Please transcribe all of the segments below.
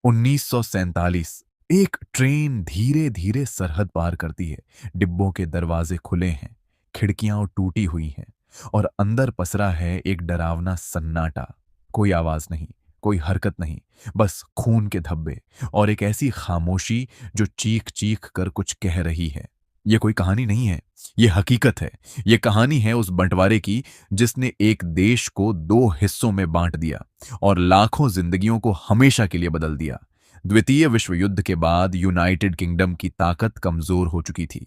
1947। एक ट्रेन धीरे धीरे सरहद पार करती है। डिब्बों के दरवाजे खुले हैं, खिड़कियां टूटी हुई हैं और अंदर पसरा है एक डरावना सन्नाटा। कोई आवाज नहीं, कोई हरकत नहीं, बस खून के धब्बे और एक ऐसी खामोशी जो चीख चीख कर कुछ कह रही है। ये कोई कहानी नहीं है, ये हकीकत है। ये कहानी है उस बंटवारे की जिसने एक देश को दो हिस्सों में बांट दिया और लाखों जिंदगियों को हमेशा के लिए बदल दिया। द्वितीय विश्व युद्ध के बाद यूनाइटेड किंगडम की ताकत कमजोर हो चुकी थी।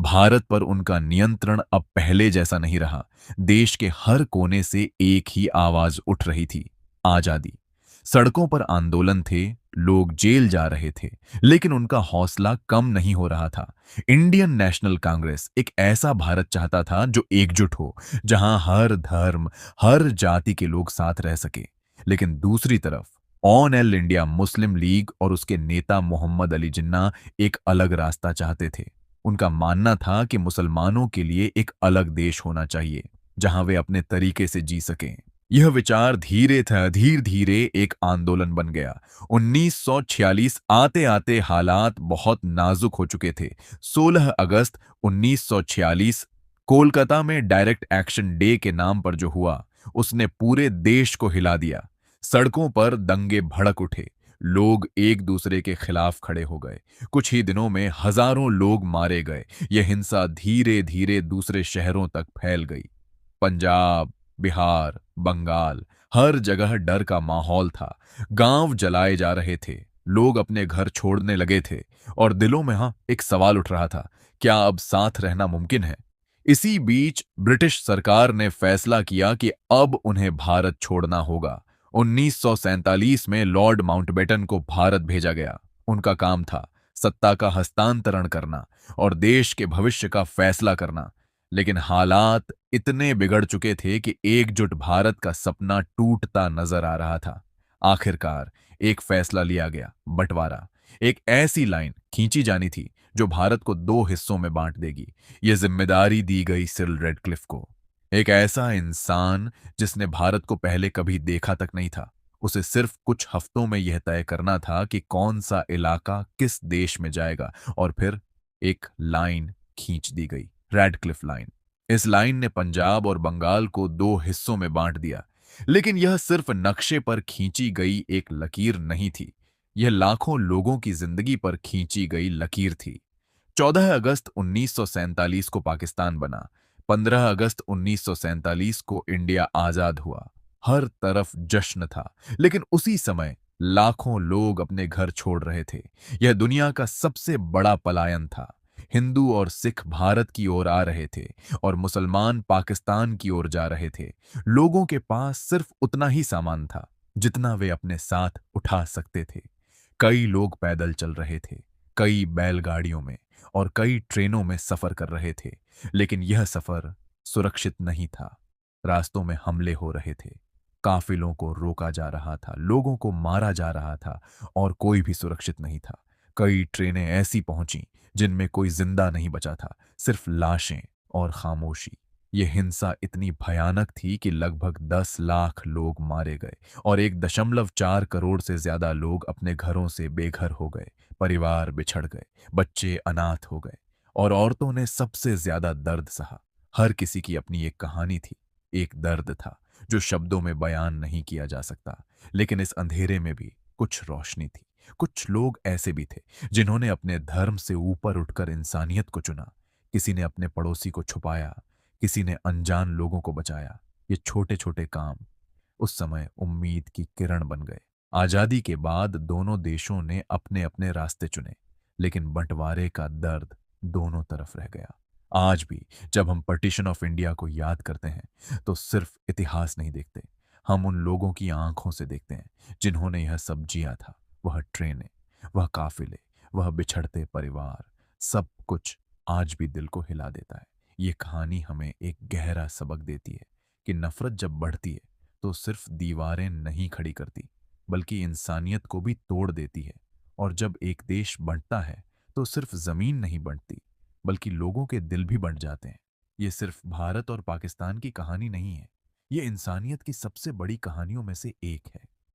भारत पर उनका नियंत्रण अब पहले जैसा नहीं रहा। देश के हर कोने से एक ही आवाज उठ रही थी, आजादी। सड़कों पर आंदोलन थे, लोग जेल जा रहे थे, लेकिन उनका हौसला कम नहीं हो रहा था। इंडियन नेशनल कांग्रेस एक ऐसा भारत चाहता था जो एकजुट हो, जहां हर धर्म, हर जाति के लोग साथ रह सके। लेकिन दूसरी तरफ on L India Muslim league और उसके नेता मोहम्मद अली जिन्ना एक अलग रास्ता चाहते थे। उनका मानना था कि मुसलमानों के लिए एक अलग देश होना चाहिए, जहां वे अपने तरीके से जी सकें। यह विचार धीरे धीरे एक आंदोलन बन गया। 1946 आते आते हालात बहुत नाजुक हो चुके थे। 16 अगस्त 1946 कोलकाता में डायरेक्ट एक्शन डे के नाम पर जो हुआ, उसने पूरे देश को हिला दिया। सड़कों पर दंगे भड़क उठे, लोग एक दूसरे के खिलाफ खड़े हो गए। कुछ ही दिनों में हजारों लोग मारे गए। यह हिंसा धीरे धीरे दूसरे शहरों तक फैल गई। पंजाब, बिहार, बंगाल, हर जगह डर का माहौल था। गांव जलाए जा रहे थे, लोग अपने घर छोड़ने लगे थे और दिलों में एक सवाल उठ रहा था, क्या अब साथ रहना मुमकिन है? इसी बीच ब्रिटिश सरकार ने फैसला किया कि अब उन्हें भारत छोड़ना होगा। 1947 में लॉर्ड माउंटबेटन को भारत भेजा गया। उनका काम था सत्ता का हस्तांतरण करना और देश के भविष्य का फैसला करना। लेकिन हालात इतने बिगड़ चुके थे कि एकजुट भारत का सपना टूटता नजर आ रहा था। आखिरकार एक फैसला लिया गया, बंटवारा। एक ऐसी लाइन खींची जानी थी जो भारत को दो हिस्सों में बांट देगी। यह जिम्मेदारी दी गई सिल रेडक्लिफ को, एक ऐसा इंसान जिसने भारत को पहले कभी देखा तक नहीं था। उसे सिर्फ कुछ हफ्तों में यह तय करना था कि कौन सा इलाका किस देश में जाएगा। और फिर एक लाइन खींच दी गई, रेडक्लिफ लाइन। इस लाइन ने पंजाब और बंगाल को दो हिस्सों में बांट दिया। लेकिन यह सिर्फ नक्शे पर खींची गई एक लकीर नहीं थी, यह लाखों लोगों की जिंदगी पर खींची गई लकीर थी। 14 अगस्त 1947 को पाकिस्तान बना। 15 अगस्त 1947 को इंडिया आजाद हुआ। हर तरफ जश्न था, लेकिन उसी समय लाखों लोग अपने घर छोड़ रहे थे। यह दुनिया का सबसे बड़ा पलायन था। हिंदू और सिख भारत की ओर आ रहे थे और मुसलमान पाकिस्तान की ओर जा रहे थे। लोगों के पास सिर्फ उतना ही सामान था जितना वे अपने साथ उठा सकते थे। कई लोग पैदल चल रहे थे, कई बैलगाड़ियों में और कई ट्रेनों में सफर कर रहे थे। लेकिन यह सफर सुरक्षित नहीं था। रास्तों में हमले हो रहे थे, काफिलों को रोका जा रहा था, लोगों को मारा जा रहा था और कोई भी सुरक्षित नहीं था। कई ट्रेनें ऐसी पहुंची जिनमें कोई जिंदा नहीं बचा था, सिर्फ लाशें और खामोशी। यह हिंसा इतनी भयानक थी कि लगभग 10 लाख लोग मारे गए और 1.4 करोड़ से ज्यादा लोग अपने घरों से बेघर हो गए। परिवार बिछड़ गए, बच्चे अनाथ हो गए और औरतों ने सबसे ज्यादा दर्द सहा। हर किसी की अपनी एक कहानी थी, एक दर्द था जो शब्दों में बयान नहीं किया जा सकता। लेकिन इस अंधेरे में भी कुछ रोशनी थी। कुछ लोग ऐसे भी थे जिन्होंने अपने धर्म से ऊपर उठकर इंसानियत को चुना। किसी ने अपने पड़ोसी को छुपाया, किसी ने अनजान लोगों को बचाया। ये छोटे छोटे काम उस समय उम्मीद की किरण बन गए। आजादी के बाद दोनों देशों ने अपने अपने रास्ते चुने, लेकिन बंटवारे का दर्द दोनों तरफ रह गया। आज भी जब हम पार्टीशन ऑफ इंडिया को याद करते हैं तो सिर्फ इतिहास नहीं देखते, हम उन लोगों की आंखों से देखते हैं जिन्होंने यह सब जिया था। वह ट्रेनें, वह काफिले, वह बिछड़ते परिवार, सब कुछ आज भी दिल को हिला देता है। ये कहानी हमें एक गहरा सबक देती है कि नफरत जब बढ़ती है तो सिर्फ दीवारें नहीं खड़ी करती, बल्कि इंसानियत को भी तोड़ देती है। और जब एक देश बंटता है तो सिर्फ जमीन नहीं बंटती, बल्कि लोगों के दिल भी बंट जाते हैं। ये सिर्फ भारत और पाकिस्तान की कहानी नहीं है, ये इंसानियत की सबसे बड़ी कहानियों में से एक है।